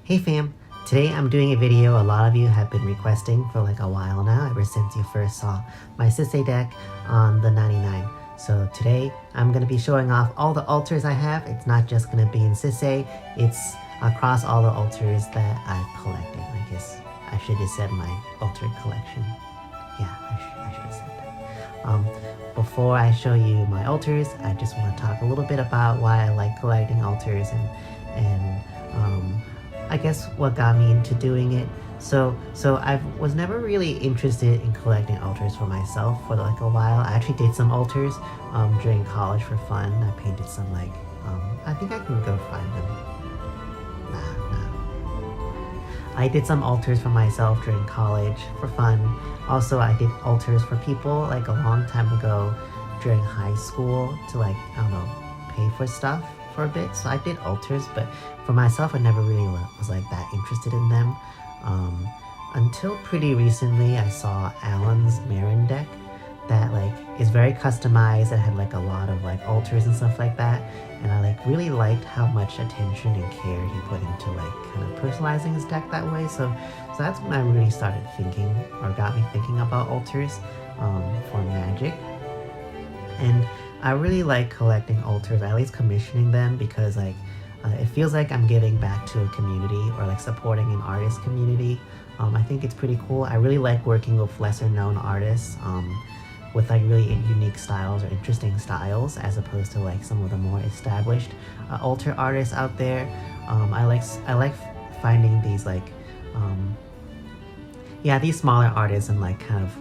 Hey fam, today I'm doing a video a lot of you have been requesting for like a while now, ever since you first saw my Sisay deck on the 99. So today I'm going to be showing off all the altars I have. It's not just going to be in Sisay, it's across all the altars that I've collected. I guess I should have said my altar collection. Yeah, I should have said that. Before I show you my altars, I just want to talk a little bit about why I like collecting altars and I guess what got me into doing it. So I was never really interested in collecting altars for myself for like a while. I actually did some altars during college for fun. I painted some like, I think I can go find them. I did some altars for myself during college for fun. Also, I did altars for people like a long time ago during high school to like, I don't know, pay for stuff for a bit. So I did altars, but for myself, I never really was like that interested in them. Until pretty recently, I saw Alan's Marin deck that like is very customized and had like a lot of like altars and stuff like that. And I like really liked how much attention and care he put into like kind of personalizing his deck that way. So that's when I really started thinking, or got me thinking about altars for Magic. And I really like collecting altars, at least commissioning them, because like it feels like I'm giving back to a community or like supporting an artist community. I think it's pretty cool. I really like working with lesser known artists with like really unique styles or interesting styles, as opposed to like some of the more established altar artists out there. I like finding these like these smaller artists and like kind of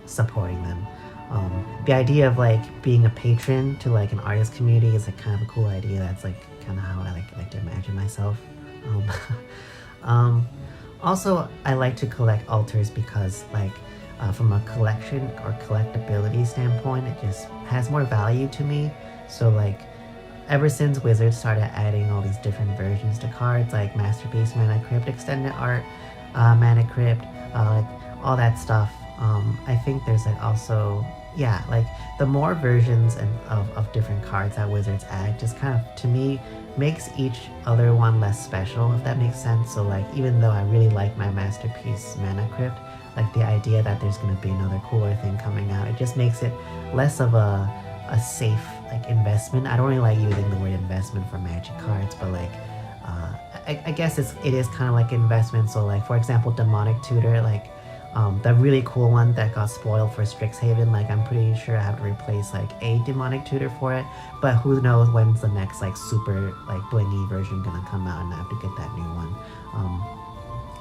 supporting them. The idea of like being a patron to like an artist community is like kind of a cool idea. That's like kind of how I like to imagine myself. Also, I like to collect altars because like from a collection or collectability standpoint, it just has more value to me. So like ever since Wizards started adding all these different versions to cards like Masterpiece, Mana Crypt, Extended Art, Mana Crypt, like all that stuff, I think there's like also like the more versions of different cards that Wizards add just kind of, to me, makes each other one less special, if that makes sense. So like even though I really like my Masterpiece Mana Crypt, like the idea that there's going to be another cooler thing coming out, it just makes it less of a safe like investment. I don't really like using the word investment for Magic cards, but like I guess it is kind of like investment. So like for example, Demonic Tutor, like the really cool one that got spoiled for Strixhaven, like I'm pretty sure I have to replace like a Demonic Tutor for it, but who knows when's the next like super like blingy version gonna come out and I have to get that new one.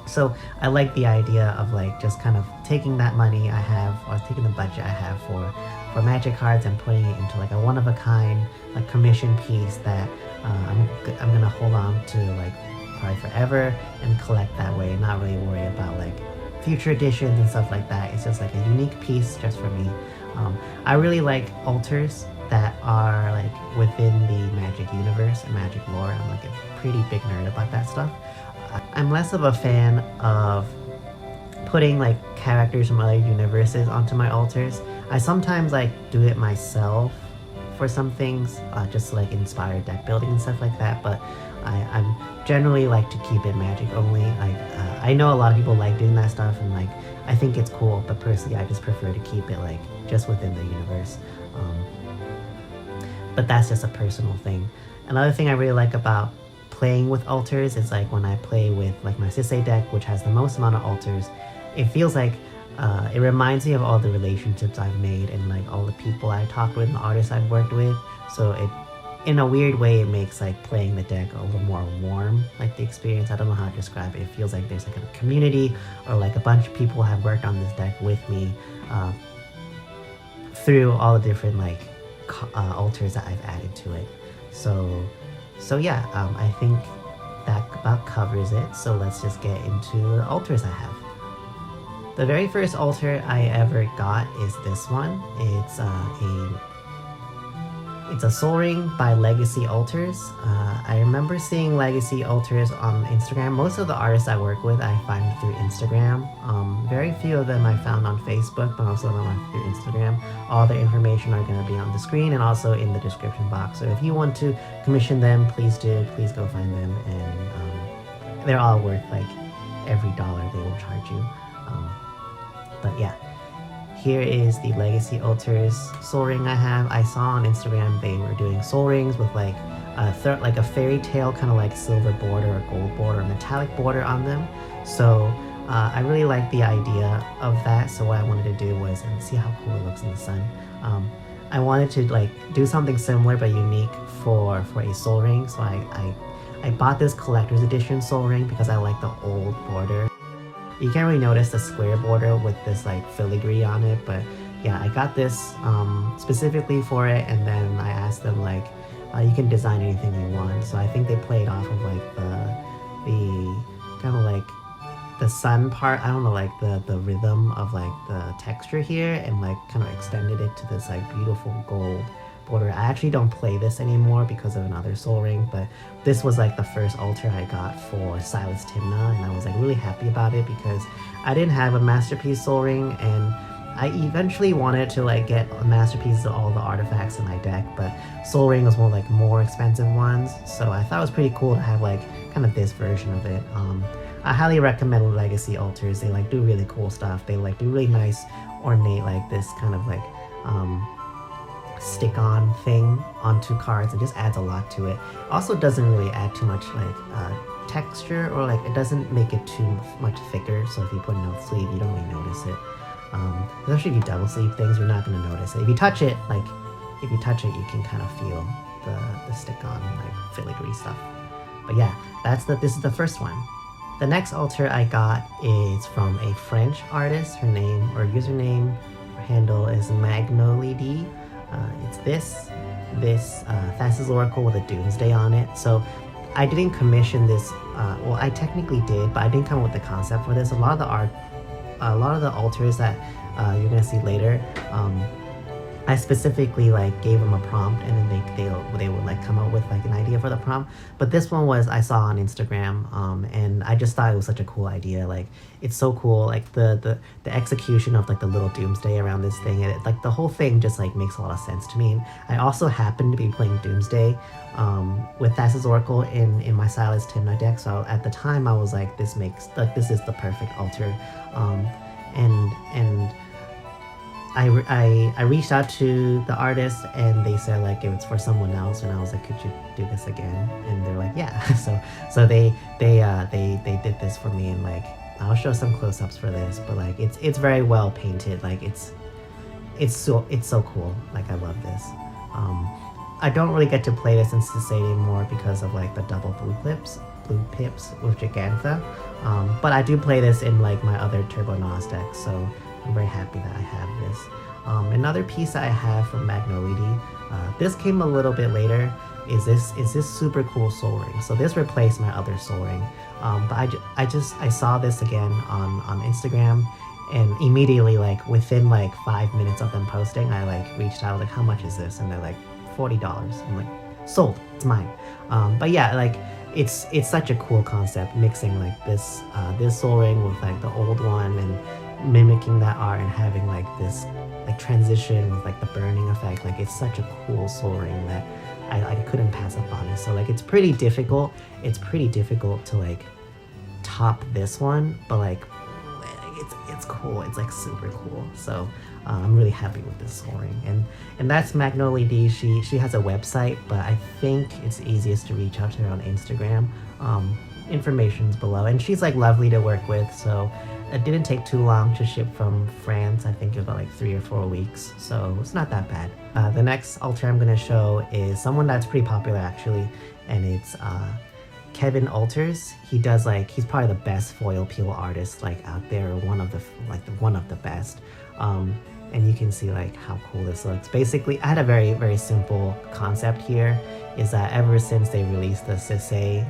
So I like the idea of like just kind of taking that money I have, or taking the budget I have for Magic cards and putting it into like a one-of-a-kind like commission piece that I'm gonna hold on to like probably forever and collect that way, and not really worry about like future editions and stuff like that. It's just like a unique piece just for me. I really like altars that are like within the Magic universe and Magic lore. I'm like a pretty big nerd about that stuff. I'm less of a fan of putting like characters from other universes onto my altars. I sometimes like do it myself for some things, just to like inspire deck building and stuff like that, but I'm generally like to keep it Magic only. Like I know a lot of people like doing that stuff, and like I think it's cool, but personally I just prefer to keep it like just within the universe. But that's just a personal thing. Another thing I really like about playing with altars is like when I play with like my Sisay deck, which has the most amount of altars, it feels like it reminds me of all the relationships I've made and like all the people I talked with and the artists I've worked with. So it, in a weird way, it makes like playing the deck a little more warm, like the experience. I don't know how to describe it. It feels like there's like a community, or like a bunch of people have worked on this deck with me through all the different like altars that I've added to it. So yeah, I think that about covers it. So let's just get into the altars I have. The very first altar I ever got is this one. It's a Soul Ring by Legacy Altars. I remember seeing Legacy Altars on Instagram. Most of the artists I work with I find through Instagram. Very few of them I found on Facebook, but most of them are through Instagram. All the information are going to be on the screen and also in the description box. So if you want to commission them, please do. Please go find them and they're all worth like every dollar they will charge you. But yeah, here is the Legacy Altars soul ring I have. I saw on Instagram they were doing soul rings with like a fairy tale kind of like silver border or gold border or metallic border on them. So I really like the idea of that. So what I wanted to do was, and see how cool it looks in the sun. I wanted to like do something similar but unique for a soul ring. So I bought this collector's edition soul ring because I like the old border. You can't really notice the square border with this like filigree on it, but yeah, I got this specifically for it, and then I asked them like, you can design anything you want. So I think they played off of like the kind of like the sun part, I don't know, like the rhythm of like the texture here, and like kind of extended it to this like beautiful gold border. I actually don't play this anymore because of another soul ring, but this was like the first altar I got for Silas Tymna, and I was like really happy about it because I didn't have a Masterpiece soul ring, and I eventually wanted to like get a Masterpiece of all the artifacts in my deck, but soul ring was one of like more expensive ones, so I thought it was pretty cool to have like kind of this version of it. I highly recommend Legacy Altars. They like do really cool stuff. They like do really nice ornate like this kind of like stick-on thing onto cards. It just adds a lot to it. Also doesn't really add too much like texture, or like it doesn't make it too much thicker, so if you put no sleeve you don't really notice it. Especially if you double sleeve things, you're not going to notice it. If you touch it, you can kind of feel the stick-on like filigree stuff. But yeah, this is the first one. The next altar I got is from a French artist. Her name or username or handle is Magolidee. It's this Thassa's Oracle with a Doomsday on it. So I didn't commission this. Well, I technically did, but I didn't come up with the concept for this. A lot of the altars that you're gonna see later, I specifically like gave them a prompt, and then they would like come up with like an idea for the prompt. But this one was I saw on Instagram, and I just thought it was such a cool idea. Like it's so cool, like the execution of like the little Doomsday around this thing, and like the whole thing just like makes a lot of sense to me. I also happen to be playing Doomsday with Thassa's Oracle in my Silas Tymna deck, so at the time I was like, this is the perfect altar, and I reached out to the artist, and they said like it was for someone else, and I was like, could you do this again? And they're like, yeah. so they did this for me, and like I'll show some close-ups for this, but like it's very well painted. Like it's so cool. Like I love this. I don't really get to play this in Sisay anymore because of like the double blue pips with Jegantha, but I do play this in like my other Turbo Nos deck, so I'm very happy that I have this. Another piece that I have from Magolidee, this came a little bit later, is this super cool soul ring. So this replaced my other soul ring, but I saw this again on Instagram, and immediately like within like 5 minutes of them posting, I like reached out, I was like, how much is this? And they're like $40. I'm like, sold, it's mine. But yeah, like it's such a cool concept, mixing like this soul ring with like the old one, and mimicking that art, and having like this like transition with like the burning effect. Like it's such a cool soul ring that I couldn't pass up on it. So like it's pretty difficult to like top this one, but like it's cool. It's like super cool. So I'm really happy with this soul ring, and that's Magolidee. She has a website, but I think it's easiest to reach out to her on Instagram. Information's below, and she's like lovely to work with, so it didn't take too long to ship from France. I think it was about like 3 or 4 weeks, so it's not that bad. The next altar I'm gonna show is someone that's pretty popular actually, and it's Kevin Alters. He's probably the best foil peel artist like out there, one of the best. And you can see like how cool this looks. Basically, I had a very, very simple concept here, is that ever since they released the Sisay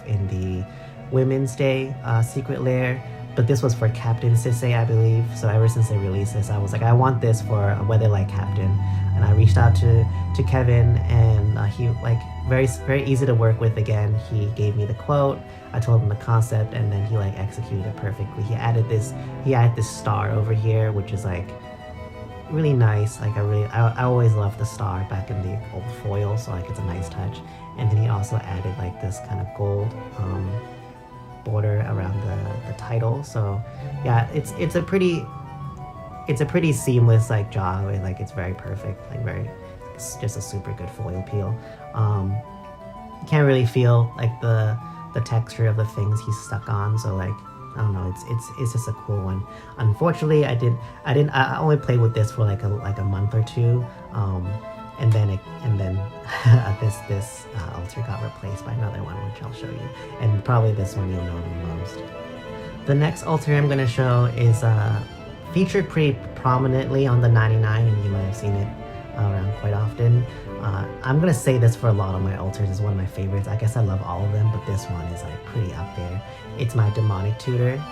in the Women's Day Secret Lair, but this was for Captain Sisay, I believe. So ever since they released this, I was like, I want this for a Weatherlight Captain. And I reached out to Kevin, and he like very, very easy to work with again. He gave me the quote, I told him the concept, and then he like executed it perfectly. He added this star over here, which is like really nice. Like I always loved the star back in the old foil, so like it's a nice touch. And then he also added like this kind of gold border around the title. So yeah, it's a pretty seamless like job, and like it's very perfect, like it's just a super good foil peel. You can't really feel like the texture of the things he's stuck on, so like I don't know, it's just a cool one. Unfortunately, I only played with this for like a month or two, and then this altar got replaced by another one, which I'll show you, and probably this one you'll know the most. The next altar I'm gonna show is featured pretty prominently on the 99, and you might have seen it around quite often. I'm gonna say this for a lot of my altars is one of my favorites. I guess I love all of them, but this one is like pretty up there. It's my Demonic Tutor.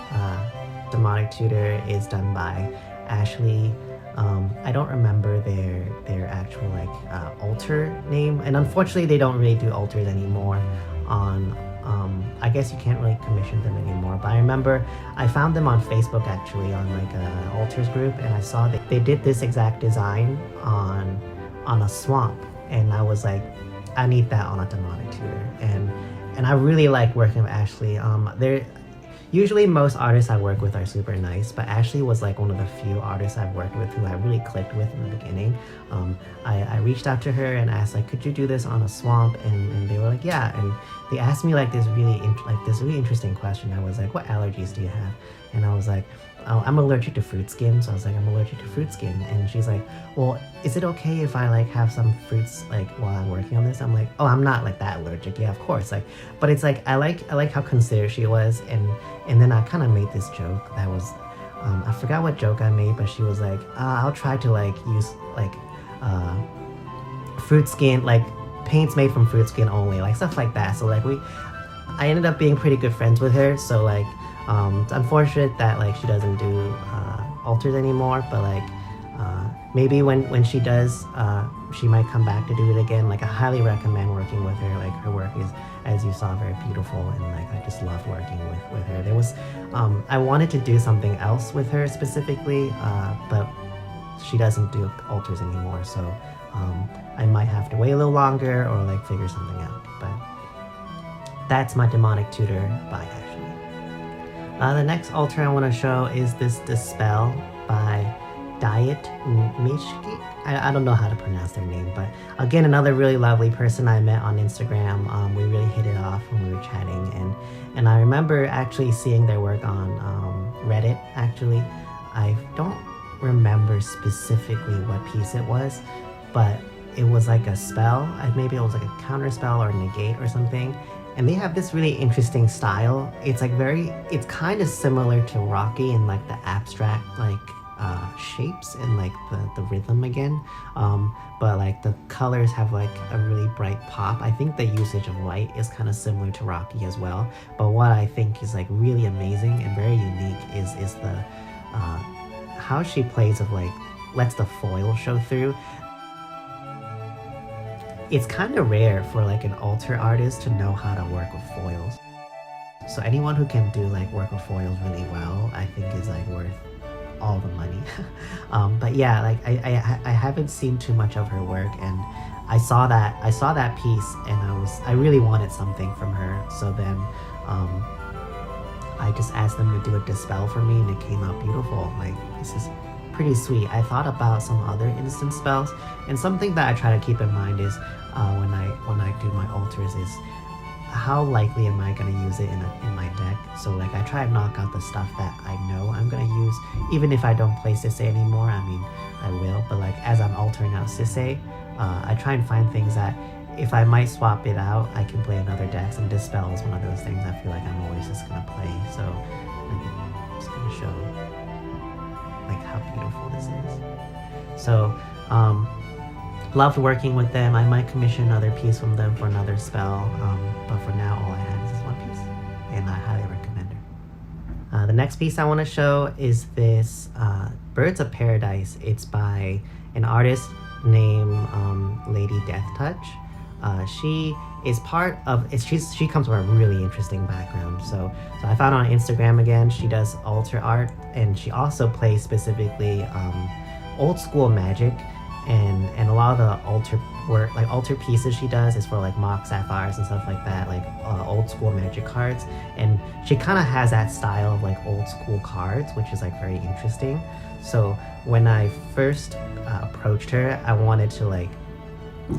Demonic Tutor is done by Ashley. I don't remember their actual like altar name, and unfortunately they don't really do altars anymore on I guess you can't really commission them anymore, but I remember I found them on Facebook actually on like a altars group, and I saw that they did this exact design on a swamp, and I was like, I need that on a Demonic Tutor, and I really like working with Ashley. They're usually most artists I work with are super nice, but Ashley was like one of the few artists I've worked with who I really clicked with in the beginning. I reached out to her and asked like, could you do this on a swamp? And they were like, yeah. And they asked me like this really interesting question. I was like, what allergies do you have? And I was like, oh, I'm allergic to fruit skin. So I was like, I'm allergic to fruit skin. And she's like, well, is it okay if I like have some fruits like while I'm working on this? I'm like, oh, I'm not like that allergic. Yeah, of course. Like, but it's like I like how considerate she was, and then I kind of made this joke that was I forgot what joke I made, but she was like, I'll try to like use like fruit skin, like paints made from fruit skin only, like stuff like that. So like I ended up being pretty good friends with her. So like it's unfortunate that like she doesn't do altars anymore, but like maybe when she does, she might come back to do it again. Like I highly recommend working with her. Like her work is, as you saw, very beautiful, and like I just love working with her. There was I wanted to do something else with her specifically, but she doesn't do altars anymore, so I might have to wait a little longer or like figure something out. But that's my Demonic Tutor by Ashley. The next altar I want to show is this Dispel by Dietrich. I don't know how to pronounce their name, but again, another really lovely person I met on Instagram. We really hit it off when we were chatting, and I remember actually seeing their work on Reddit. Actually, I don't remember specifically what piece it was, but it was like a spell. Maybe it was like a counter spell or negate or something. And they have this really interesting style. It's like it's kind of similar to Rocky in like the abstract like shapes and like the rhythm again. But like the colors have like a really bright pop. I think the usage of light is kind of similar to Rocky as well. But what I think is like really amazing and very unique is the how she plays of like lets the foil show through. It's kind of rare for like an altar artist to know how to work with foils. So anyone who can do like work with foils really well, I think is like worth all the money. But yeah, like I haven't seen too much of her work, and I saw that piece, and I really wanted something from her. So then I just asked them to do a Dispel for me, and it came out beautiful. Like this is pretty sweet. I thought about some other instant spells, and something that I try to keep in mind is when I do my altars is how likely am I going to use it in my deck. So like I try to knock out the stuff that I know I'm going to use, even if I don't play Sisay anymore. I mean, I will, but like as I'm altering out Sisay, I try and find things that if I might swap it out, I can play in other decks, and Dispel is one of those things I feel like I'm always just going to play. So I'm just going to show like how beautiful this is. So loved working with them. I might commission another piece from them for another spell, but for now all I had is this one piece, and I highly recommend her. The next piece I want to show is this Birds of Paradise. It's by an artist named Ladydeathtouch. She is part of she comes from a really interesting background. So I found her on Instagram again. She does altar art, and she also plays specifically old school Magic. and a lot of the altar work, like altar pieces she does, is for like mock sapphires and stuff like that, like old school magic cards. And she kind of has that style of like old school cards, which is like very interesting. So when I first approached her, I wanted to like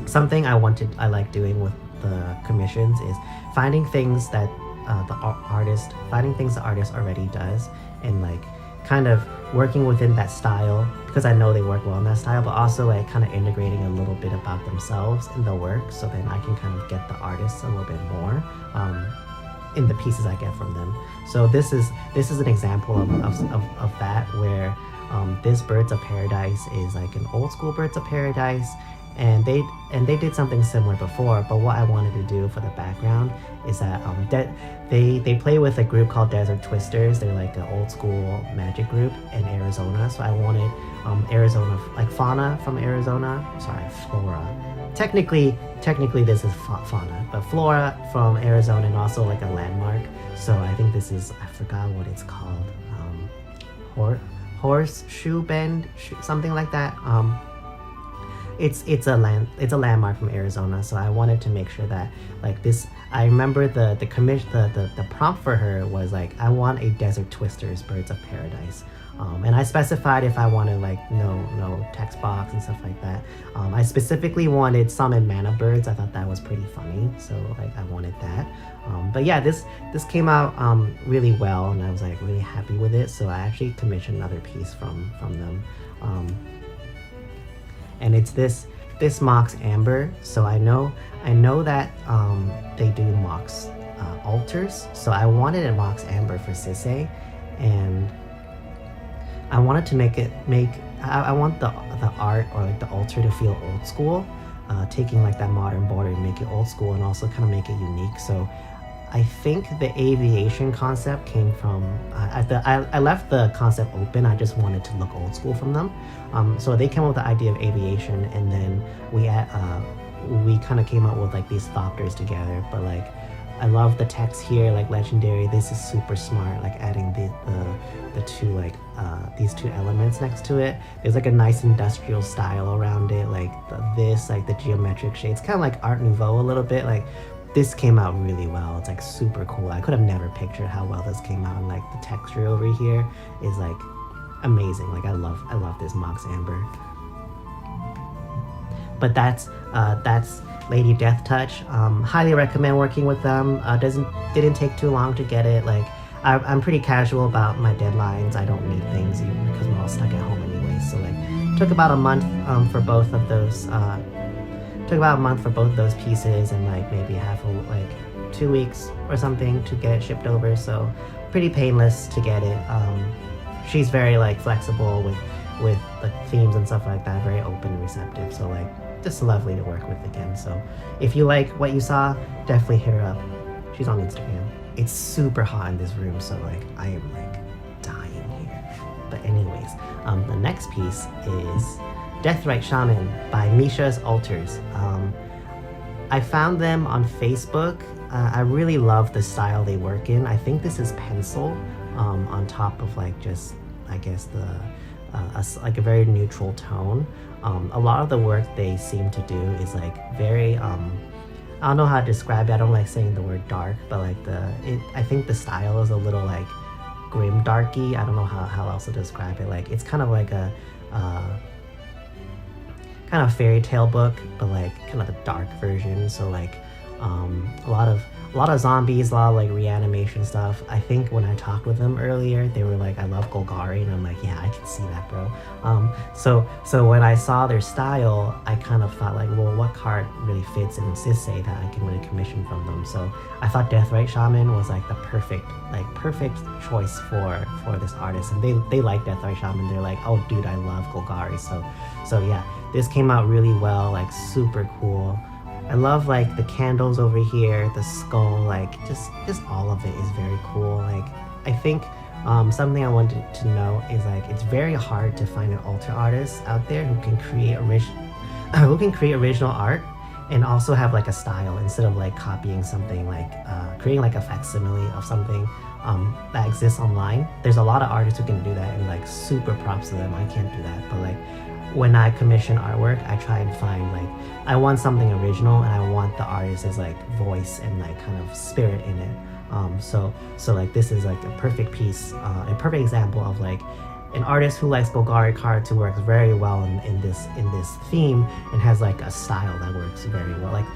something I like doing with the commissions is finding things that the artist already does, and like kind of working within that style, because I know they work well in that style, but also like kind of integrating a little bit about themselves in the work, so then I can kind of get the artists a little bit more in the pieces I get from them. So this is an example of that, where this Birds of Paradise is like an old school Birds of Paradise, and they did something similar before, but what I wanted to do for the background is that they play with a group called Desert Twisters. They're like an old school magic group in Arizona, so I wanted Arizona, like fauna from Arizona. Sorry, flora. Technically this is fauna, but flora from Arizona, and also like a landmark. So I think this is, I forgot what it's called, Horseshoe Bend, something like that. It's a landmark from Arizona, so I wanted to make sure that like this. I remember the prompt for her was like, I want a Desert Twisters Birds of Paradise, and I specified if I wanted like no text box and stuff like that. I specifically wanted summon mana birds. I thought that was pretty funny, so like I wanted that. But yeah, this came out really well, and I was like really happy with it. So I actually commissioned another piece from them. And it's this Mox Amber. So I know that they do Mox altars. So I wanted a Mox Amber for Sisay, and I wanted to I want the art, or like the altar, to feel old school, taking like that modern border and make it old school, and also kind of make it unique. So I think the aviation concept came from, I left the concept open. I just wanted to look old school from them. So they came up with the idea of aviation, and then we kind of came up with like these thopters together. But like, I love the text here, like legendary. This is super smart, like adding the two, like these two elements next to it. There's like a nice industrial style around it, like the geometric shades, kind of like Art Nouveau a little bit. Like, this came out really well. It's like super cool. I could have never pictured how well this came out, and like the texture over here is like amazing. Like I love this Mox Amber. But that's Ladydeathtouch. Highly recommend working with them. Didn't take too long to get it. Like I'm pretty casual about my deadlines. I don't need things because we're all stuck at home anyway. So like took about a month for both of those. Took about a month for both of those pieces, and like maybe 2 weeks or something to get it shipped over. So pretty painless to get it. She's very like flexible with the themes and stuff like that. Very open and receptive. So like just lovely to work with again. So if you like what you saw, definitely hit her up. She's on Instagram. It's super hot in this room, so like I am like dying here. But anyways, the next piece is Deathrite Shaman by Micha's Altars. I found them on Facebook. I really love the style they work in. I think this is pencil on top of like just, I guess, like a very neutral tone. A lot of the work they seem to do is like very I don't know how to describe it. I don't like saying the word dark, but like I think the style is a little like grim darky. I don't know how else to describe it. Like it's kind of like a kind of fairy tale book, but like kind of the dark version. So like a lot of zombies, a lot of like reanimation stuff. I think when I talked with them earlier, they were like, I love Golgari, and I'm like, yeah, I can see that, bro. So when I saw their style, I kind of thought like, well, what card really fits in Sisay that I can really commission from them? So I thought Deathrite Shaman was like the perfect choice for this artist, and they like Deathrite Shaman. They're like, oh dude, I love Golgari. So yeah, this came out really well, like super cool. I love like the candles over here, the skull, like just all of it is very cool. Like I think something I wanted to know is like it's very hard to find an altar artist out there who can create original art and also have like a style instead of like copying something, like creating like a facsimile of something that exists online. There's a lot of artists who can do that, and like super props to them. I can't do that, but like when I commission artwork, I try and find like, I want something original and I want the artist's like voice and like kind of spirit in it. So like this is like a perfect piece, a perfect example of like an artist who likes Golgari cards, who works very well in this theme and has like a style that works very well. Like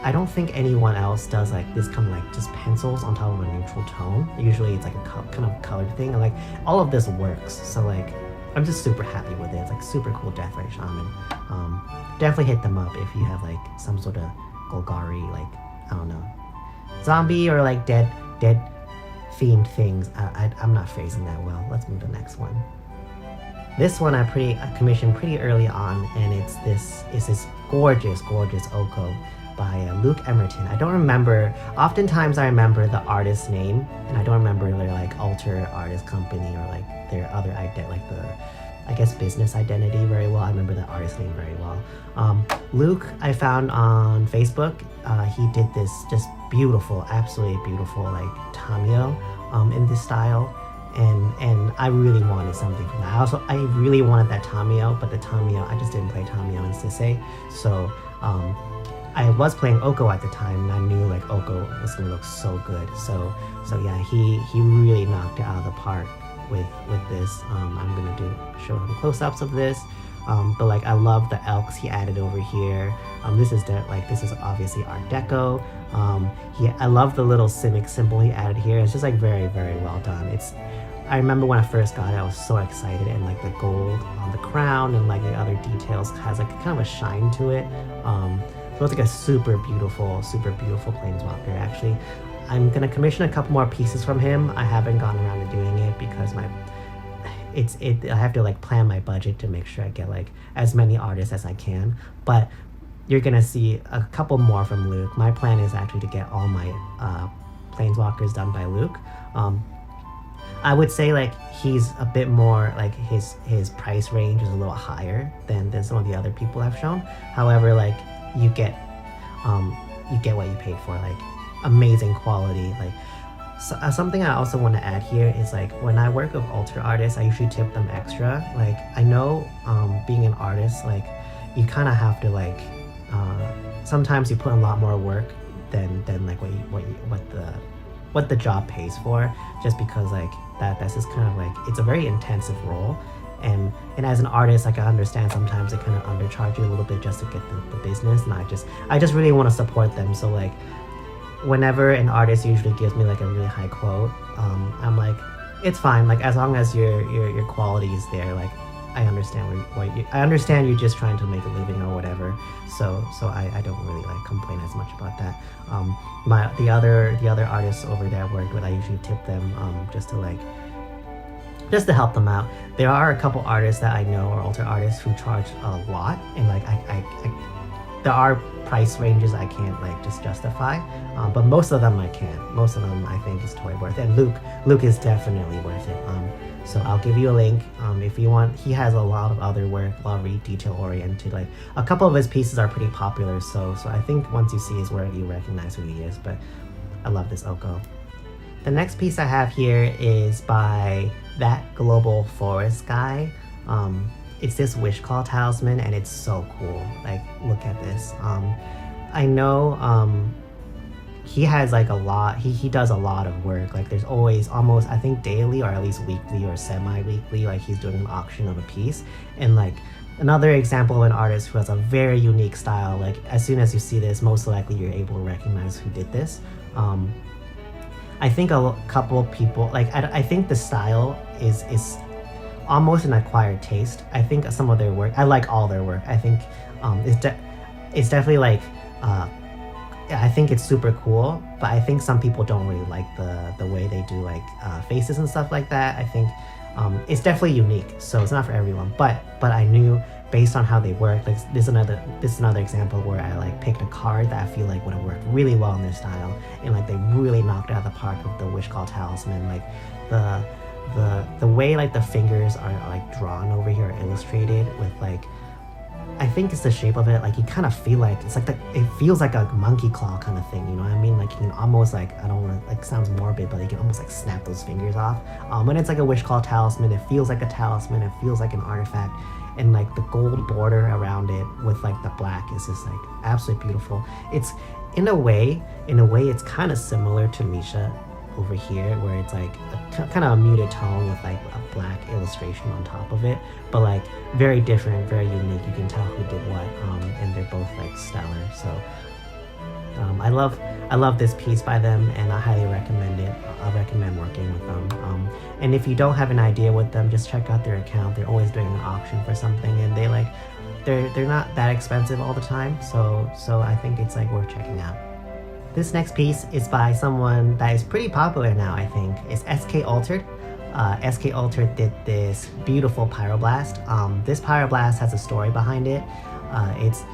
I don't think anyone else does like this kind of like just pencils on top of a neutral tone. Usually it's like a kind of colored thing, and like all of this works. So like I'm just super happy with it. It's like super cool Deathrite Shaman. Definitely hit them up if you have like some sort of Golgari, like, I don't know, zombie or like dead themed things. I'm not phrasing that well. Let's move to the next one. This one I commissioned pretty early on, and it's this gorgeous Oko by Luke Emmerton. I don't remember, oftentimes I remember the artist's name, and I don't remember their like alter artist company or like their other like the, I guess, business identity very well. I remember the artist name very well. Luke, I found on Facebook. He did this just beautiful, absolutely beautiful like Tamio in this style, and I really wanted something from that. I really wanted that Tamio, but the Tamio, I just didn't play Tamio in Sisay, so I was playing Oko at the time, and I knew like Oko was gonna look so good. So yeah, he really knocked it out of the park with this. I'm gonna show him close-ups of this. But like I love the elks he added over here. This is obviously Art Deco. I love the little Simic symbol he added here. It's just like very, very well done. I remember when I first got it, I was so excited, and like the gold on the crown and like the other details has like kind of a shine to it. So it's like a super beautiful planeswalker. Actually, I'm gonna commission a couple more pieces from him. I haven't gone around to doing it because I have to like plan my budget to make sure I get like as many artists as I can. But you're gonna see a couple more from Luke. My plan is actually to get all my planeswalkers done by Luke. I would say like he's a bit more like his price range is a little higher than some of the other people I've shown. However, like you get what you paid for, like amazing quality. Like something I also want to add here is like when I work with alter artists, I usually tip them extra. Like I know being an artist, like you kind of have to like sometimes you put in a lot more work than like what the job pays for, just because like that's just kind of like, it's a very intensive role, and as an artist, like I understand sometimes they kind of undercharge you a little bit just to get the business, and I just really want to support them. So like whenever an artist usually gives me like a really high quote, I'm like, it's fine, like as long as your quality is there, like I understand I understand you're just trying to make a living or whatever. So I don't really like complain as much about that. The other artists over there I worked with, I usually tip them just to help them out. There are a couple artists that I know are alter artists who charge a lot, and like there are price ranges I can't like just justify, but most of them I can. Most of them I think is totally worth it. And Luke is definitely worth it. So I'll give you a link if you want. He has a lot of other work, a lot of really detail oriented. Like a couple of his pieces are pretty popular, so I think once you see his work, you recognize who he is. But I love this Oko. The next piece I have here is by Thatglobalforestguy. It's this Wishclaw Talisman, and it's so cool. Like, look at this. I know he has like a lot, he does a lot of work. Like there's always almost, I think daily or at least weekly or semi-weekly, like he's doing an auction of a piece. And like another example of an artist who has a very unique style. Like as soon as you see this, most likely you're able to recognize who did this. I think a couple of people, like I think the style is almost an acquired taste. I think some of their work, I like all their work. I think it's definitely like, I think it's super cool, but I think some people don't really like the way they do like faces and stuff like that. I think it's definitely unique, so it's not for everyone. But I knew based on how they work, like this is another example where I like picked a card that I feel like would have worked really well in their style, and like they really knocked it out of the park with the Wishclaw Talisman. Like the way like the fingers are like drawn over here, or illustrated with like, I think it's the shape of it, like you kind of feel like it's like it feels like a monkey claw kind of thing, you know what I mean? Like you can almost like, I don't want to, like sounds morbid, but you can almost like snap those fingers off. When it's like a Wishclaw Talisman, it feels like a talisman, it feels like an artifact, and like the gold border around it with like the black is just like absolutely beautiful. It's in a way it's kind of similar to Micha over here, where it's like a kind of a muted tone with like a black illustration on top of it, but like very different, very unique. You can tell who did what, and they're both like stellar. So I love this piece by them, and I highly recommend it. I recommend working with them. And if you don't have an idea with them, just check out their account. They're always doing an auction for something, and they're not that expensive all the time. So I think it's like worth checking out. This next piece is by someone that is pretty popular now, I think. It's SK Altered. SK Altered did this beautiful Pyroblast. This Pyroblast has a story behind it. It's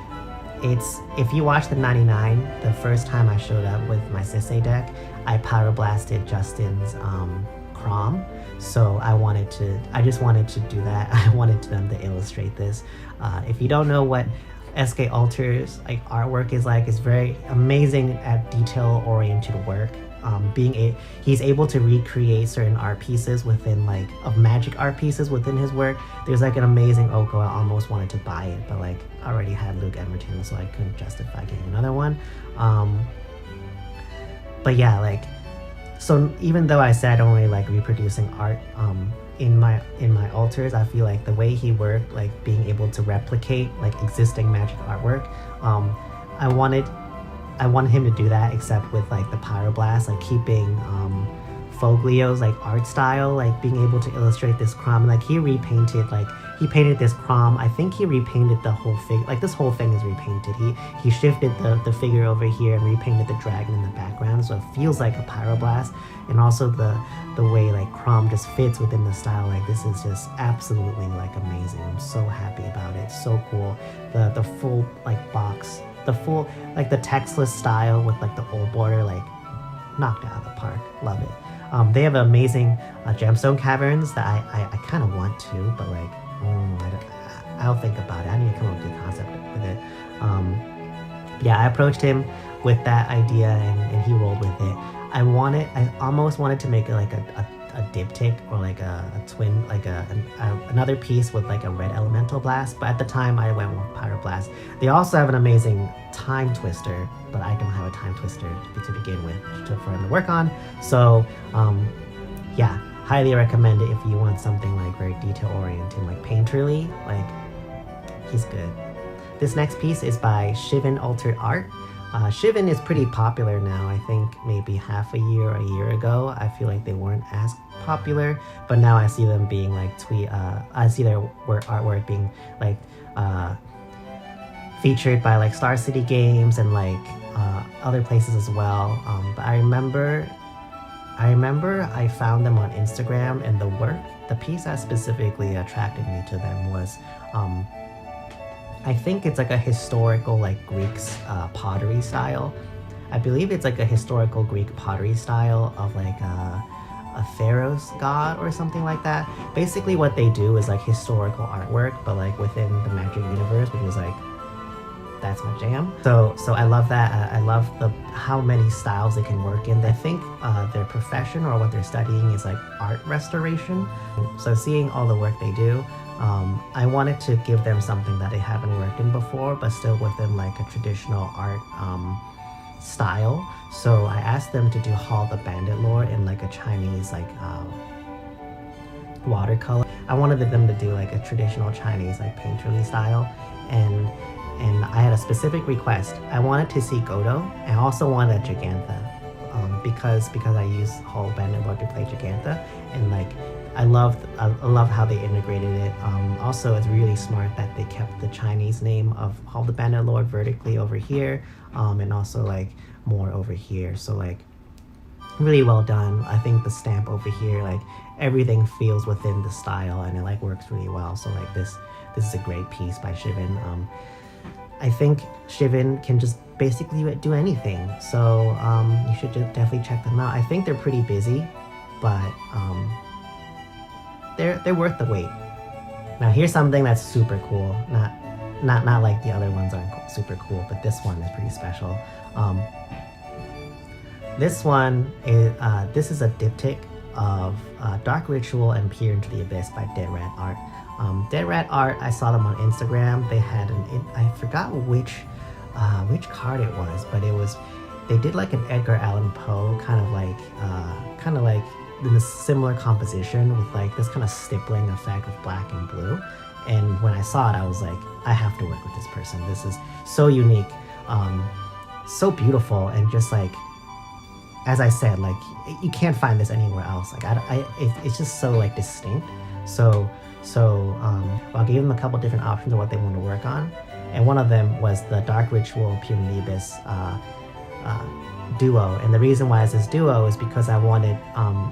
if you watch the 99, the first time I showed up with my Sisay deck, I Pyroblasted Justin's Crom. So I just wanted to do that. I wanted them to illustrate this. If you don't know what SK Alter's like artwork is like, it's very amazing at detail-oriented work. He's able to recreate certain art pieces within like of magic art pieces within his work. There's like an amazing Oko. I almost wanted to buy it, but like I already had Luke Emmerton, so I couldn't justify getting another one. But yeah, like, so even though I said I don't really like reproducing art in my altars, I feel like the way he worked, like being able to replicate like existing magic artwork, I wanted him to do that, except with like the Pyroblast, like keeping Foglio's like art style, like being able to illustrate this Crom. Like he painted this Crom. I think he repainted the whole thing. Like this whole thing is repainted. He shifted the figure over here and repainted the dragon in the background, so it feels like a Pyroblast. And also the way like Crom just fits within the style. Like this is just absolutely like amazing. I'm so happy about it. So cool. The full like box, the full like the textless style with like the old border, like knocked out of the park. Love it. They have amazing gemstone caverns that I kind of want to, but like I'll think about it. I need to come up with a concept with it. Yeah, I approached him with that idea, and he rolled with it. I almost wanted to make it like a diptych or like a twin, like another piece with like a red elemental blast, but at the time I went with Pyroblast. They also have an amazing time twister, but I don't have a time twister to begin with for him to work on. So yeah, highly recommend it if you want something like very detail oriented, like painterly. Like he's good. This next piece is by Shivanalteredart. Shivan is pretty popular now. I think maybe half a year ago, I feel like they weren't as popular, but now I see them being like I see their artwork being like featured by like Star City Games and like other places as well. But I remember I found them on Instagram, and the piece that specifically attracted me to them was I think it's like a historical like Greek pottery style. I believe it's like a historical Greek pottery style of like a Theros god or something like that. Basically what they do is like historical artwork, but like within the magic universe, which is like, that's my jam. So I love that. I love how many styles they can work in. I think their profession or what they're studying is like art restoration. So seeing all the work they do, I wanted to give them something that they haven't worked in before, but still within like a traditional art style. So I asked them to do Hall the Bandit lore in like a Chinese like watercolor. I wanted them to do like a traditional Chinese like painterly style, and I had a specific request. I wanted to see Godo, and I also wanted a Jegantha, because I use Hall Bandit lore to play Jegantha, and like I love how they integrated it. Also, it's really smart that they kept the Chinese name of Hall the Bandit Lord vertically over here, and also like more over here. So like really well done. I think the stamp over here, like everything feels within the style, and it like works really well. So like this is a great piece by Shivan. I think Shivan can just basically do anything. So you should just definitely check them out. I think they're pretty busy, but they're worth the wait. Now here's something that's super cool. Not like the other ones aren't super cool, but this one is pretty special. This one is this is a diptych of Dark Ritual and Peer into the Abyss by Deadratart. Deadratart, I saw them on Instagram. They had I forgot which card it was, but they did like an Edgar Allan Poe kind of like in a similar composition with like this kind of stippling effect of black and blue. And when I saw it, I was like, I have to work with this person. This is so unique, so beautiful, and just like, as I said, like you can't find this anywhere else. Like it's just so like distinct. So I gave them a couple different options of what they want to work on, and one of them was the Dark Ritual Pure Abyss duo. And the reason why it's this duo is because I wanted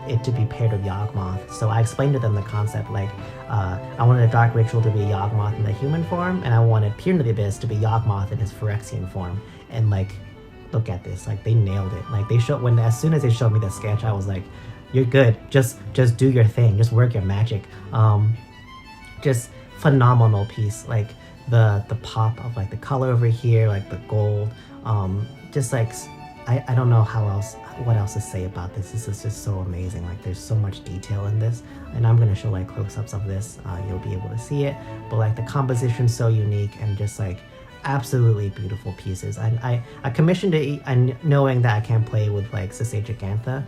it to be paired with Yawgmoth. So I explained to them the concept, like I wanted a Dark Ritual to be Yawgmoth in the human form, and I wanted Pure Abyss to be Yawgmoth in his Phyrexian form. And like, look at this, like they nailed it. Like they showed, as soon as they showed me the sketch, I was like, you're good, just do your thing, just work your magic. Just phenomenal piece. Like the pop of like the color over here, like the gold, just like I don't know what else to say about this. This is just so amazing. Like there's so much detail in this, and I'm gonna show like close-ups of this. You'll be able to see it, but like the composition's so unique and just like absolutely beautiful pieces. I commissioned it knowing that I can't play with like Sisay Jegantha,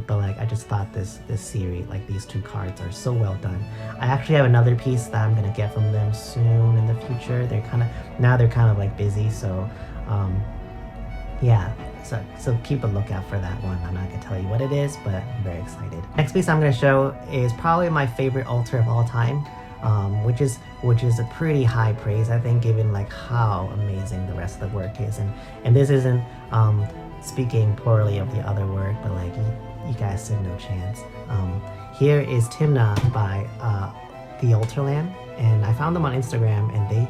but like I just thought this series, like these two cards are so well done. I actually have another piece that I'm gonna get from them soon in the future. They're kind of like busy, so yeah. So keep a lookout for that one. I'm not gonna tell you what it is, but I'm very excited. Next piece I'm gonna show is probably my favorite altar of all time, which is a pretty high praise, I think, given like how amazing the rest of the work is. And this isn't speaking poorly of the other work, but like you guys stood no chance. Here is Tymna by Thealterland, and I found them on Instagram, and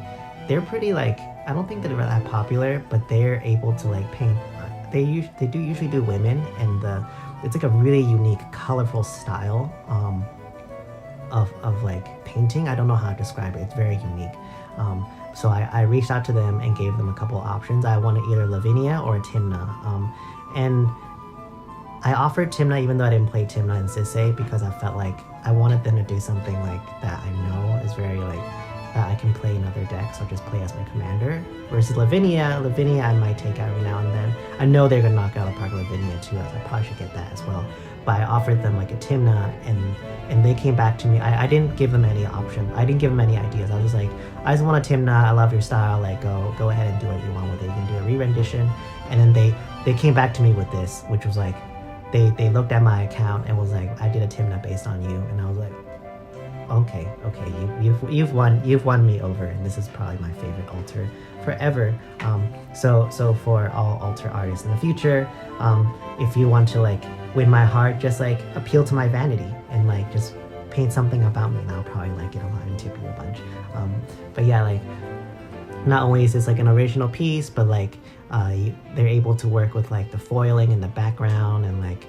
they're pretty like, I don't think they're that popular, but they're able to like paint. They do usually do women, and it's like a really unique, colorful style of like painting. I don't know how to describe it. It's very unique. So I reached out to them and gave them a couple of options. I wanted either Lavinia or Tymna, and I offered Tymna even though I didn't play Tymna in Sisay, because I felt like I wanted them to do something like that I know is very like that I can play in other decks or just play as my commander. Versus Lavinia I might take out every now and then. I know they're gonna knock out the park Lavinia too, as I probably should get that as well. But I offered them like a Tymna, and they came back to me. I didn't give them any option. I didn't give them any ideas. I was just like, I just want a Tymna. I love your style. Like go ahead and do what you want with it. You can do a re-rendition. And then they came back to me with this, which was like, they looked at my account and was like, I did a Tymna based on you. And I was like, okay, you've won me over, and this is probably my favorite altar forever. So for all altar artists in the future, if you want to like win my heart, just like appeal to my vanity and like just paint something about me, and I'll probably like it a lot and tip you a bunch. But yeah, like not only is this like an original piece, but like they're able to work with like the foiling in the background, and like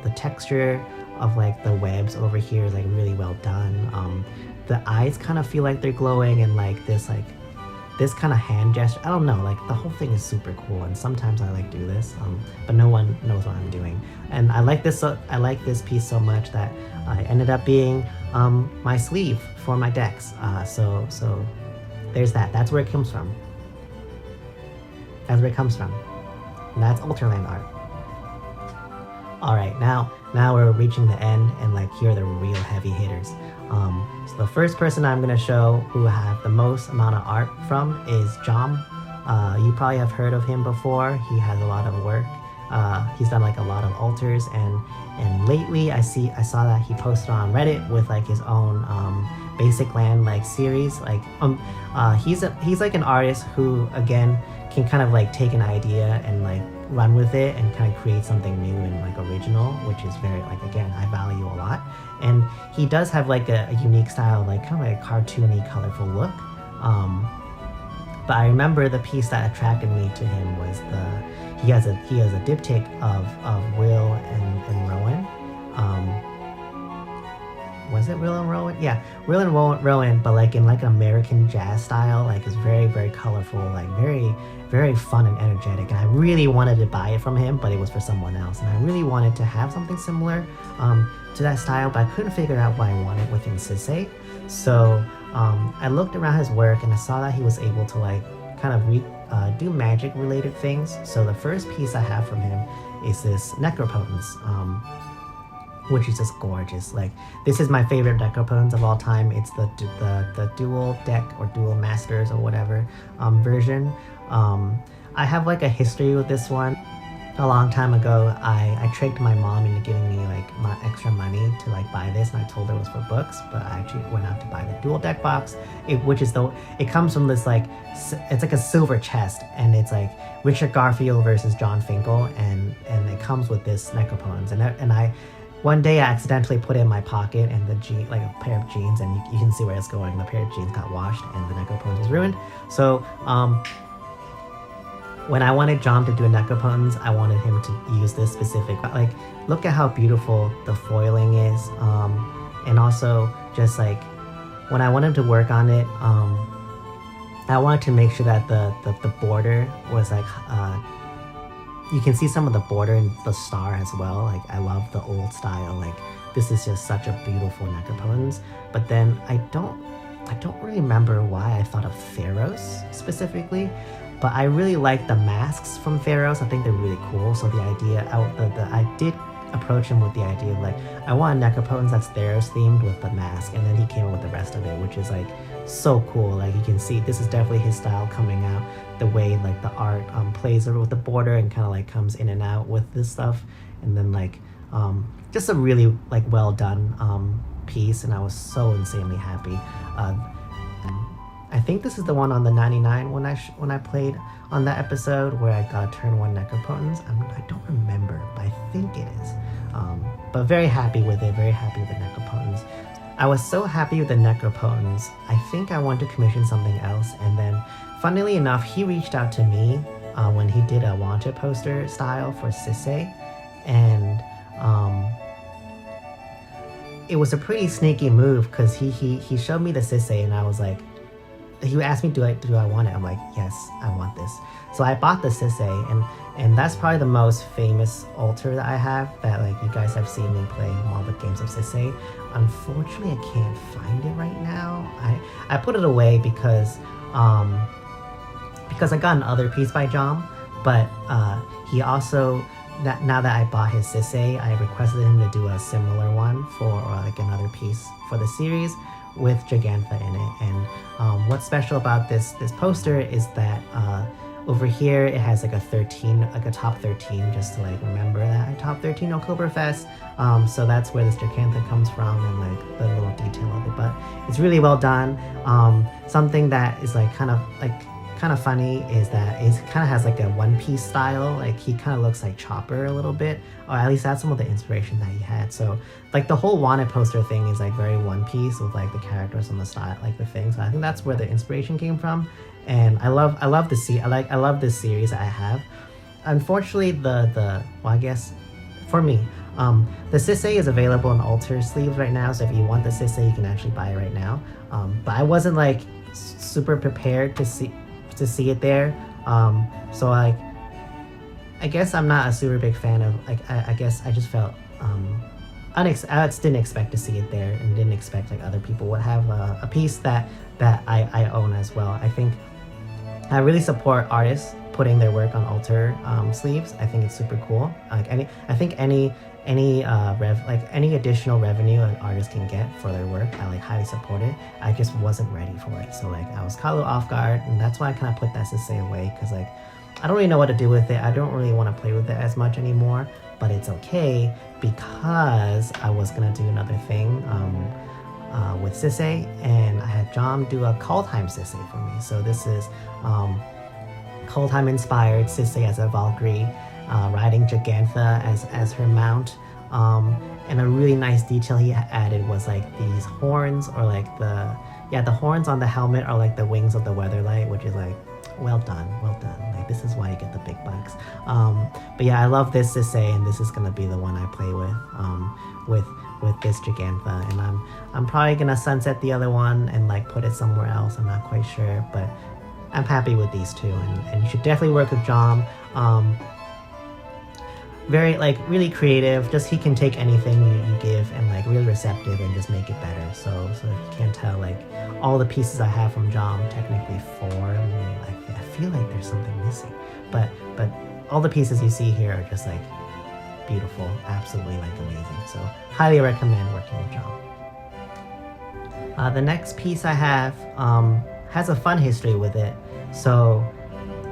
the texture of like the webs over here is like really well done. The eyes kind of feel like they're glowing, and like this kind of hand gesture, I don't know, like the whole thing is super cool. And sometimes I like do this, but no one knows what I'm doing. And I like this piece so much that I ended up being my sleeve for my decks. So there's that. That's where it comes from. And that's Alterland art. Alright, now we're reaching the end, and like here are the real heavy hitters. So the first person I'm gonna show who I have the most amount of art from is Jom. You probably have heard of him before. He has a lot of work. He's done like a lot of altars, and lately I saw that he posted on Reddit with like his own basic land like series. Like he's like an artist who again can kind of like take an idea and like run with it and kind of create something new and like original, which is very like, again, I value a lot. And he does have like a unique style, like kind of like a cartoony, colorful look. But I remember the piece that attracted me to him was he has a diptych of Will and Rowan. Was it Will and Rowan? Yeah, Will and Rowan, but like in like an American jazz style. Like it's very, very colorful, like very, very fun and energetic. And I really wanted to buy it from him, but it was for someone else. And I really wanted to have something similar to that style, but I couldn't figure out what I wanted within Sisay. So I looked around his work and I saw that he was able to like kind of do magic related things. So the first piece I have from him is this Necropotence, which is just gorgeous. Like, this is my favorite Necropotence of all time. It's the dual deck or dual masters or whatever version. I have like a history with this one. A long time ago, I tricked my mom into giving me like my extra money to like buy this, and I told her it was for books, but I actually went out to buy the dual deck box, it comes from this like, it's like a silver chest, and it's like Richard Garfield versus John Finkel, and it comes with this Necropotence, and I one day I accidentally put it in my pocket, and like a pair of jeans, and you can see where it's going. The pair of jeans got washed, and the Necropotence was ruined. So when I wanted Jom to do a Necropotence, I wanted him to use this specific, like, look at how beautiful the foiling is, and also just like, when I wanted to work on it, I wanted to make sure that the border was like, you can see some of the border in the star as well. Like, I love the old style, like, this is just such a beautiful Necropotence. But then I don't really remember why I thought of Theros specifically. But I really like the masks from Theros. I think they're really cool. So the idea, I did approach him with the idea of like, I want a Necropotence that's Theros themed with the mask, and then he came up with the rest of it, which is like so cool. Like, you can see this is definitely his style coming out. The way like the art plays with the border and kind of like comes in and out with this stuff, and then like just a really like well done piece, and I was so insanely happy. I think this is the one on the 99 when I played on that episode where I got a turn 1 Necropotence. I don't remember, but I think it is. But very happy with it, very happy with the Necropotence. I was so happy with the Necropotence, I think I wanted to commission something else, and then funnily enough, he reached out to me when he did a wanted poster style for Sisay, and it was a pretty sneaky move because he showed me the Sisay, and I was like, he asked me, do I want it? I'm like, yes, I want this. So I bought the Sisay, and that's probably the most famous altar that I have, that like you guys have seen me play all the games of Sisay. Unfortunately, I can't find it right now. I put it away because I got another piece by Jom, but he also, now that I bought his Sisay, I requested him to do a similar one for like another piece for the series with Jegantha in it. And what's special about this poster is that over here it has like a 13, like a top 13, just to like remember that I top 13 Oktoberfest. So that's where this Jegantha comes from, and like the little detail of it. But it's really well done. Something that is like kind of funny is that it kind of has like a One Piece style. Like, he kind of looks like Chopper a little bit, or at least that's some of the inspiration that he had. So like the whole wanted poster thing is like very One Piece with like the characters and the style, like the thing. So I think that's where the inspiration came from. And I love this series that I have. Unfortunately, well, I guess for me, the Sisay is available in altar sleeves right now. So if you want the Sisay, you can actually buy it right now. But I wasn't like super prepared to see it there. So like, I guess I'm not a super big fan of, like, I guess I just felt I just didn't expect to see it there, and didn't expect like other people would have a piece that I own as well. I think I really support artists putting their work on altar sleeves. I think it's super cool. Like, I think any additional revenue an artist can get for their work, I like highly support it. I just wasn't ready for it, so like I was caught a little off guard, and that's why I kind of put that Sisay away, because like I don't really know what to do with it. I don't really want to play with it as much anymore, but it's okay because I was gonna do another thing with Sisay, and I had Jom do a Kaldheim Sisay for me. So this is Kaldheim inspired Sisay as a Valkyrie, riding Jegantha as her mount. And a really nice detail he added was like these horns, or like the horns on the helmet are like the wings of the Weatherlight, which is like, well done. Like, this is why you get the big bucks. But yeah, I love this Sisay, and this is gonna be the one I play with this Jegantha, and I'm probably gonna sunset the other one and like put it somewhere else. I'm not quite sure, but I'm happy with these two, and you should definitely work with Jom. Very like really creative. Just he can take anything you give and like really receptive and just make it better. So if you can't tell, like all the pieces I have from Jom, technically 4. I feel like there's something missing, but all the pieces you see here are just like beautiful, absolutely like amazing. So highly recommend working with Jom. The next piece I have has a fun history with it. So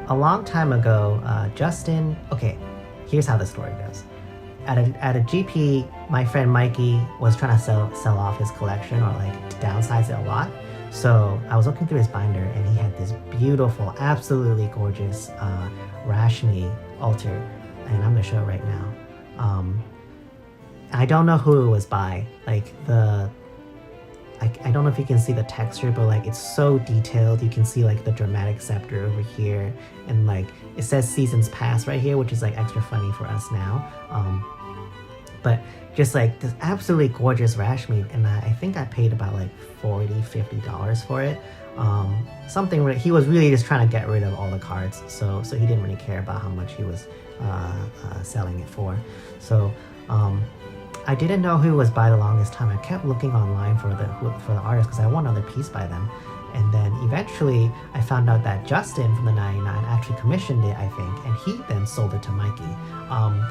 a long time ago, Justin, okay, here's how the story goes. At a GP, my friend Mikey was trying to sell off his collection, or like downsize it a lot. So I was looking through his binder and he had this beautiful, absolutely gorgeous Rashmi altar, and I'm gonna show it right now. I don't know who it was by. Like I don't know if you can see the texture, but like it's so detailed. You can see like the dramatic scepter over here, and like it says seasons past right here, which is like extra funny for us now. But just like this absolutely gorgeous Rashmi, and I think I paid about like $40-50 for it. He was really just trying to get rid of all the cards, so he didn't really care about how much he was selling it for. So I didn't know who it was by the longest time. I kept looking online for the artist because I want another piece by them. And then eventually I found out that Justin from the 99 actually commissioned it, I think, and he then sold it to Mikey.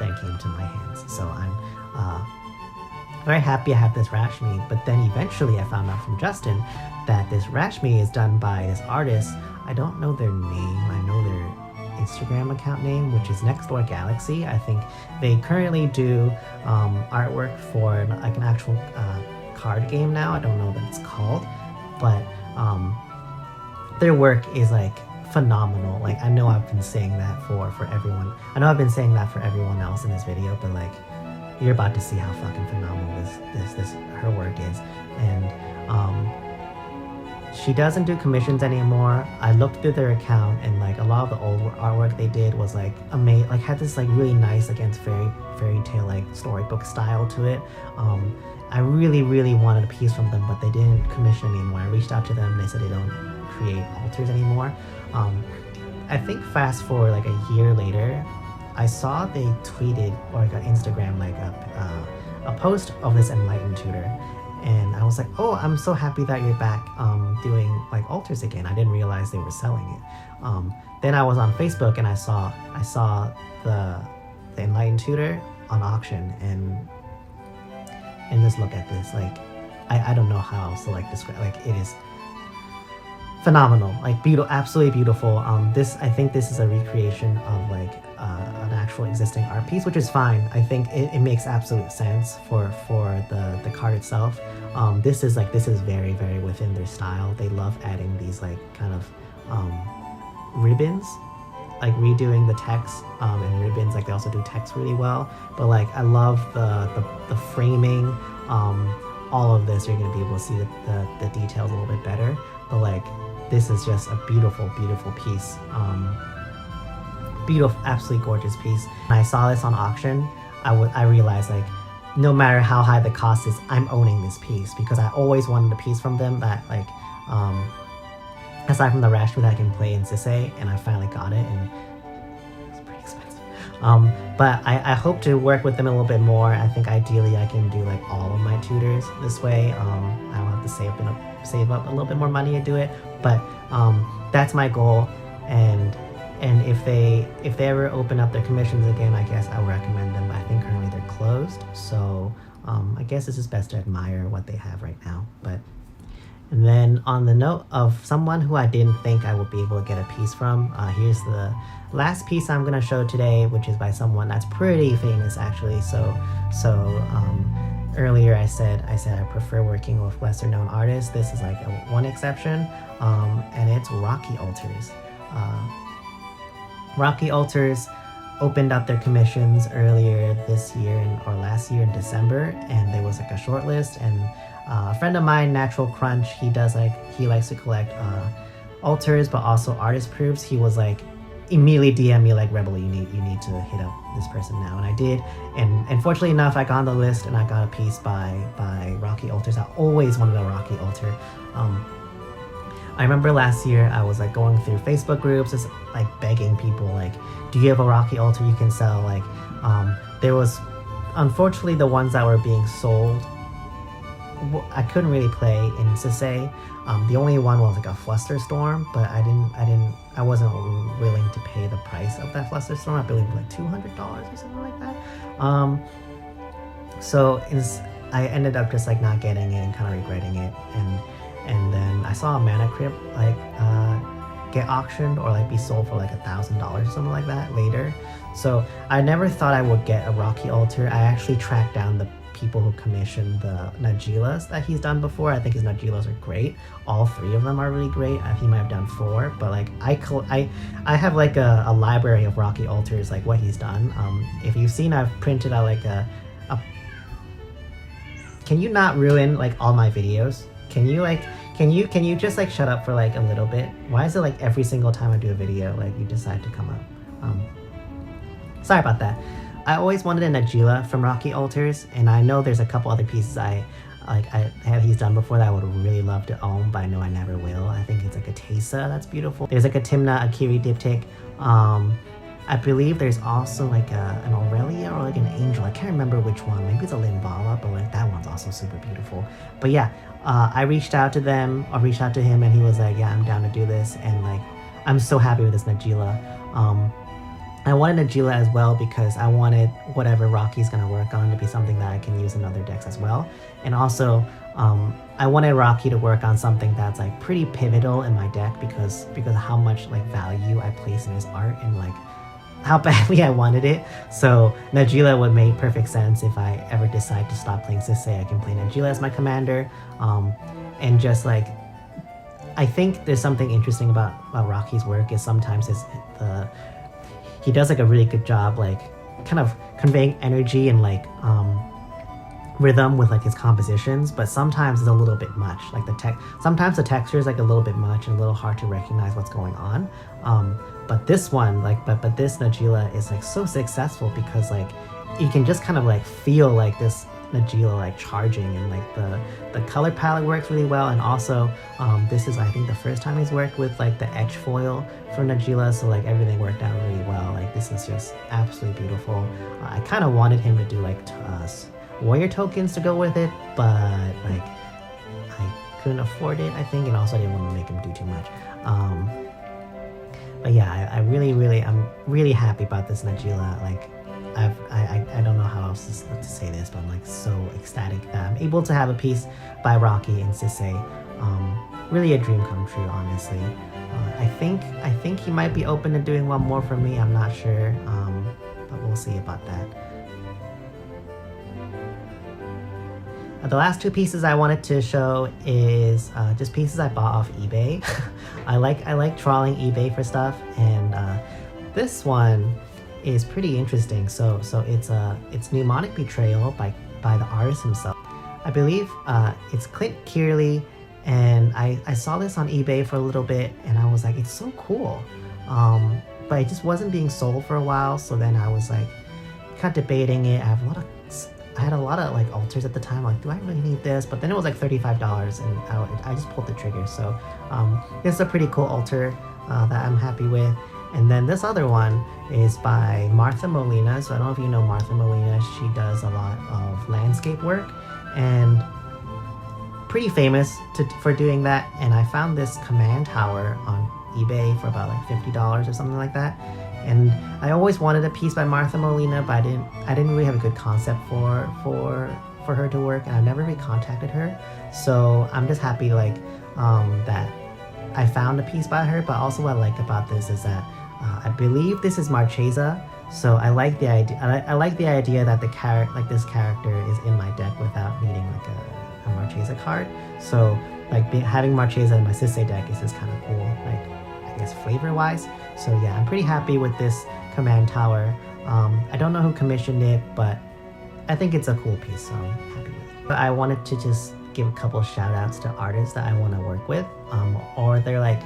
Then it came to my hands. So I'm very happy I have this Rashmi. But then eventually I found out from Justin that this Rashmi is done by this artist. I don't know their name. I know their Instagram account name, which is Nextdoorgalaxy. I think they currently do artwork for like an actual card game now. I don't know what it's called, but their work is like phenomenal. Like I know I've been saying that for everyone. I know I've been saying that for everyone else in this video, but like you're about to see how fucking phenomenal this her work is. And she doesn't do commissions anymore. I looked through their account, and like a lot of the old artwork they did was like amazing, like had this like really nice against fairy tale like storybook style to it. I really wanted a piece from them, but they didn't commission anymore. I reached out to them, they said they don't create altars anymore. I think fast forward like a year later, I saw they tweeted or got Instagram like a post of this Enlightened tutor. And I was like, oh, I'm so happy that you're back doing like altars again. I didn't realize they were selling it. Then I was on Facebook and I saw the Enlightened tutor on auction, and just look at this. Like I don't know how else to like describe. Like it is phenomenal. Like beautiful, absolutely beautiful. I think this is a recreation of like an actual existing art piece, which is fine. I think it makes absolute sense for the card itself. This is very within their style. They love adding these like kind of ribbons, like redoing the text and ribbons. Like they also do text really well. But like I love the framing. All of this, you're gonna be able to see the details a little bit better. But like this is just a beautiful piece. Beautiful, absolutely gorgeous piece. When I saw this on auction, I realized like no matter how high the cost is, I'm owning this piece, because I always wanted a piece from them that like aside from the Rashmi that I can play in Sisay, and I finally got it, and it's pretty expensive. But I hope to work with them a little bit more. I think ideally I can do like all of my tutors this way. I will have to save up a little bit more money to do it, but that's my goal. And if they ever open up their commissions again, I guess I would recommend them. But I think currently they're closed, so I guess it's just best to admire what they have right now. And then on the note of someone who I didn't think I would be able to get a piece from, here's the last piece I'm gonna show today, which is by someone that's pretty famous actually. So earlier I said I prefer working with lesser known artists. This is like one exception, and it's Rocky Altars. Rocky Altars opened up their commissions earlier this year or last year in December, and there was like a short list, and a friend of mine, Natural Crunch, he likes to collect altars but also artist proofs. He was like immediately DM me like, Rebel, you need to hit up this person now, and I did, and fortunately enough I got on the list and I got a piece by Rocky Altars. I always wanted a Rocky altar. I remember last year I was like going through Facebook groups, just like begging people like, do you have a Rocky altar you can sell? Like there was unfortunately the ones that were being sold I couldn't really play in Sisay. The only one was like a Flusterstorm, but I wasn't willing to pay the price of that Flusterstorm. I believe it was like $200 or something like that. So I ended up just like not getting it and kind of regretting it. And then I saw a Mana Crypt like get auctioned or like be sold for like $1,000 or something like that later. So I never thought I would get a Rocky Altar. I actually tracked down the people who commissioned the Najeelas that he's done before. I think his Najeelas are great. All 3 of them are really great. He might have done 4, but like I have like a library of Rocky Altars, like what he's done. If you've seen, I've printed out like a can you not ruin like all my videos? Can you just like shut up for like a little bit? Why is it like every single time I do a video like you decide to come up? Sorry about that. I always wanted a Najeela from Rocky Altars, and I know there's a couple other pieces he's done before that I would really love to own, but I know I never will. I think it's like a Thassa that's beautiful. There's like a Tymna, a Kiri Diptych. I believe there's also like an Aurelia or like an Angel. I can't remember which one. Maybe it's a Linvala, but like that one's also super beautiful. But yeah, I reached out to him, and he was like, yeah, I'm down to do this. And like, I'm so happy with this Najeela. I wanted Najeela as well because I wanted whatever Rocky's gonna work on to be something that I can use in other decks as well. And also, I wanted Rocky to work on something that's like pretty pivotal in my deck because of how much like value I place in his art and like how badly I wanted it. So Najeela would make perfect sense. If I ever decide to stop playing Sisay, I can play Najeela as my commander. And just like, I think there's something interesting about Rocky's work is sometimes he does like a really good job like kind of conveying energy and like rhythm with like his compositions, but sometimes it's a little bit much. Like sometimes the texture is like a little bit much and a little hard to recognize what's going on. But this one, like, but this Najeela is like so successful because like you can just kind of like feel like this Najeela like charging, and like the color palette works really well. And also this is I think the first time he's worked with like the edge foil for Najeela, so like everything worked out really well. Like this is just absolutely beautiful. I kind of wanted him to do like warrior tokens to go with it, but like I couldn't afford it, I think, and also I didn't want to make him do too much. But yeah, I'm really happy about this Najeela. Like I don't know how else to say this, but I'm like so ecstatic that I'm able to have a piece by Rocky and Sisay. Really a dream come true, honestly. I think he might be open to doing one more for me. I'm not sure, but we'll see about that. The last 2 pieces I wanted to show is just pieces I bought off eBay. I like trawling eBay for stuff, and this one is pretty interesting. So it's Mnemonic Betrayal by the artist himself. I believe it's Clint Cearley, and I saw this on eBay for a little bit, and I was like, it's so cool. But it just wasn't being sold for a while, so then I was like kind of debating it. I had a lot of like altars at the time, like, do I really need this? But then it was like $35, and I just pulled the trigger. So it's a pretty cool altar that I'm happy with. And then this other one is by Marta Molina. So I don't know if you know Marta Molina. She does a lot of landscape work and pretty famous for doing that. And I found this command tower on eBay for about like $50 or something like that. And I always wanted a piece by Marta Molina, but I didn't really have a good concept for her to work, and I never really contacted her. So I'm just happy like that I found a piece by her. But also what I like about this is that I believe this is Marchesa. So I like the idea. I like the idea that this character is in my deck without needing like a Marchesa card. So like having Marchesa in my Sisay deck is just kind of cool. Like, I guess flavor-wise. So yeah, I'm pretty happy with this command tower. I don't know who commissioned it, but I think it's a cool piece, so I'm happy with it. But I wanted to just give a couple shout-outs to artists that I want to work with, or they're like,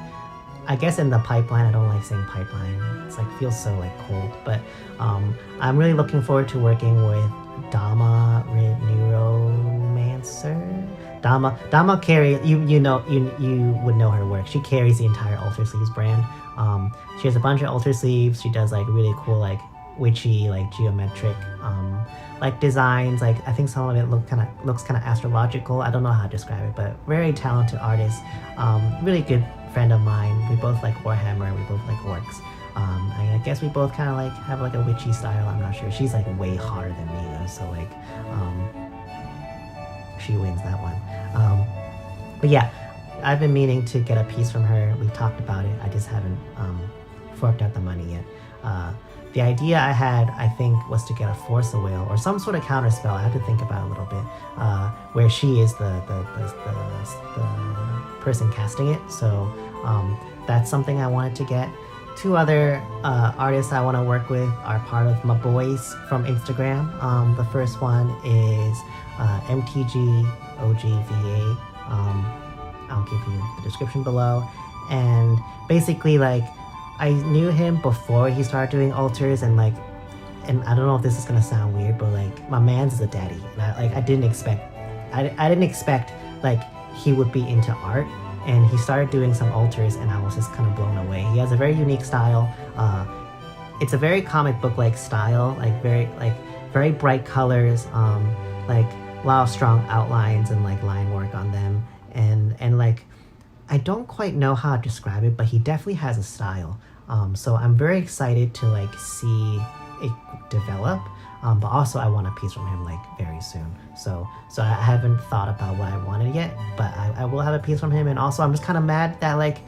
I guess in the pipeline. I don't like saying pipeline. It's like feels so like cold, but I'm really looking forward to working with Dama Neuromancer. Dama carry you would know her work. She carries the entire Alter Sleeves brand. She has a bunch of Alter Sleeves. She does like really cool like witchy, like geometric like designs. Like I think some of it looks kind of astrological. I don't know how to describe it, but very talented artist. Really good friend of mine. We both like Warhammer. We both like orcs. I guess we both kind of like have like a witchy style. I'm not sure. She's like way hotter than me though, so like she wins that one. But yeah, I've been meaning to get a piece from her. We've talked about it. I just haven't forked out the money yet. The idea I had, I think, was to get a Force a Will or some sort of counter spell. I have to think about it a little bit. Where she is the person casting it. So that's something I wanted to get. Two other artists I want to work with are part of my boys from Instagram. The first one is MTGOGVA. I'll give you the description below. And basically, like, I knew him before he started doing altars, and I don't know if this is gonna sound weird, but like my man's is a daddy, and I didn't expect like he would be into art, and he started doing some altars, and I was just kind of blown away. He has a very unique style. It's a very comic book like style, like very bright colors, like a lot of strong outlines and like line work on them, and like I don't quite know how to describe it, but he definitely has a style. So I'm very excited to like see it develop. But also I want a piece from him like very soon. So I haven't thought about what I wanted yet, but I will have a piece from him. And also I'm just kind of mad that like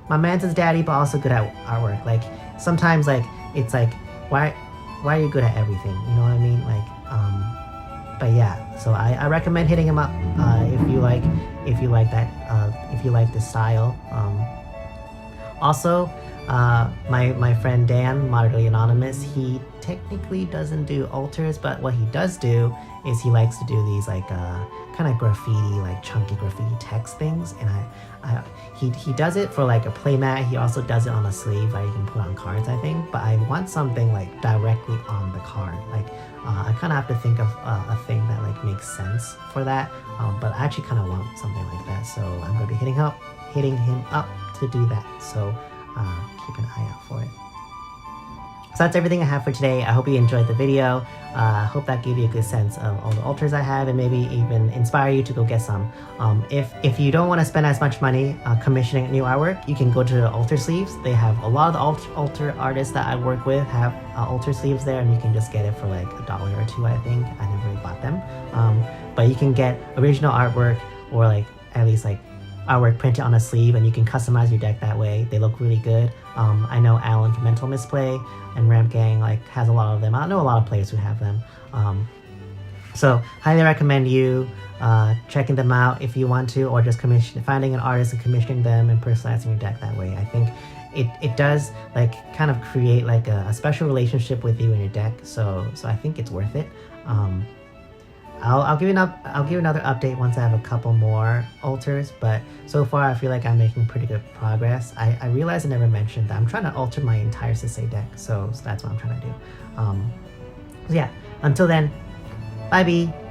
my man's his daddy, but also good at artwork. Like sometimes like it's like why are you good at everything? You know what I mean? Like but yeah. So I recommend hitting him up if you like this style. Also, my friend Dan, moderately anonymous, he technically doesn't do altars, but what he does do is he likes to do these like kind of graffiti, like chunky graffiti text things, and he does it for like a playmat. He also does it on a sleeve that you can put on cards, I think. But I want something like directly on the card. Like I kind of have to think of a thing that like makes sense for that. But I actually kind of want something like that, so I'm going to be hitting him up to do that. So keep an eye out for it. So that's everything I have for today. I hope you enjoyed the video. I hope that gave you a good sense of all the altars I have, and maybe even inspire you to go get some. If you don't want to spend as much money commissioning new artwork, you can go to the altar sleeves. They have a lot of the altar artists that I work with have altar sleeves there, and you can just get it for like $1 or $2, I think. I never really bought them. But you can get original artwork, or like at least like artwork printed on a sleeve, and you can customize your deck that way. They look really good. I know Alan from Mental Misplay and Ramp Gang like has a lot of them. I know a lot of players who have them. So highly recommend you checking them out if you want to, or just finding an artist and commissioning them and personalizing your deck that way. I think it does like kind of create like a special relationship with you and your deck. So I think it's worth it. I'll give you another update once I have a couple more altars, but so far I feel like I'm making pretty good progress. I realized I never mentioned that I'm trying to alter my entire Sisay deck, so that's what I'm trying to do. So yeah, until then, bye bye.